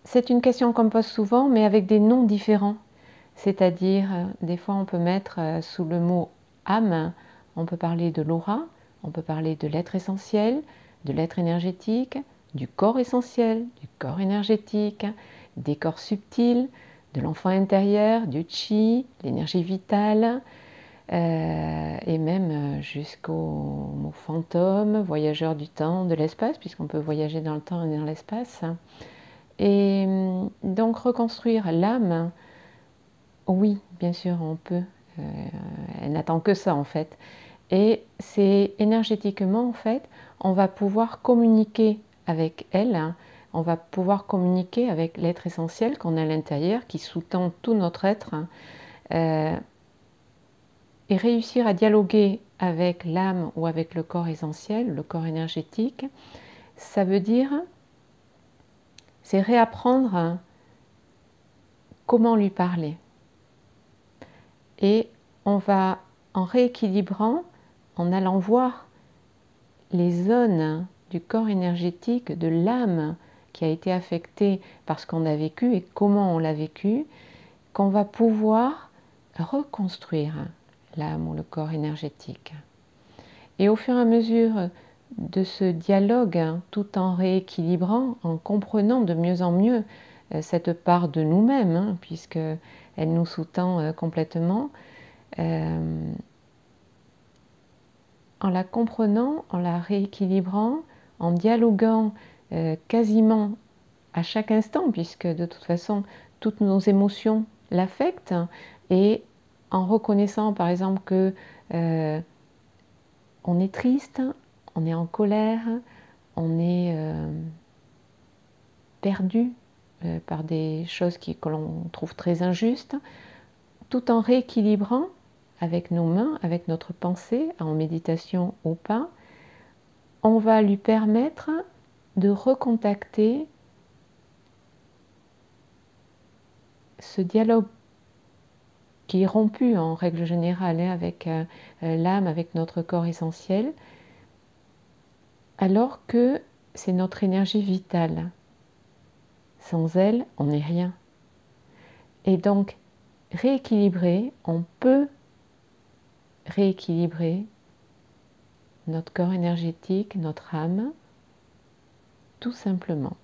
C'est une question qu'on me pose souvent, mais avec des noms différents. C'est-à-dire, des fois on peut mettre sous le mot âme, on peut parler de l'aura, on peut parler de l'être essentiel, de l'être énergétique, du corps essentiel, du corps énergétique, des corps subtils, de l'enfant intérieur, du chi, l'énergie vitale, et même jusqu'au mot fantôme, voyageur du temps, de l'espace, puisqu'on peut voyager dans le temps et dans l'espace. Et donc reconstruire l'âme, oui, bien sûr, on peut. Elle n'attend que ça en fait. Et c'est énergétiquement en fait, on va pouvoir communiquer avec elle, hein. On va pouvoir communiquer avec l'être essentiel qu'on a à l'intérieur, qui sous-tend tout notre être, hein, et réussir à dialoguer avec l'âme ou avec le corps essentiel, le corps énergétique. Ça veut dire, c'est réapprendre comment lui parler. Et on va, en rééquilibrant, en allant voir les zones du corps énergétique, de l'âme qui a été affectée par ce qu'on a vécu et comment on l'a vécu, qu'on va pouvoir reconstruire l'âme ou le corps énergétique. Et au fur et à mesure de ce dialogue, tout en rééquilibrant, en comprenant de mieux en mieux cette part de nous-mêmes, puisqu'elle nous sous-tend complètement, en la comprenant, en la rééquilibrant, en dialoguant quasiment à chaque instant, puisque de toute façon, toutes nos émotions l'affectent, et en reconnaissant par exemple que on est triste, on est en colère, on est perdu par des choses que l'on trouve très injustes, tout en rééquilibrant avec nos mains, avec notre pensée, en méditation ou pas, on va lui permettre de recontacter ce dialogue qui est rompu en règle générale avec l'âme, avec notre corps essentiel, alors que c'est notre énergie vitale. Sans elle, on n'est rien. Et donc, rééquilibrer, on peut rééquilibrer notre corps énergétique, notre âme, tout simplement.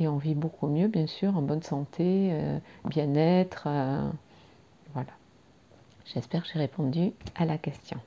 Et on vit beaucoup mieux, bien sûr, en bonne santé, bien-être. Voilà. J'espère que j'ai répondu à la question.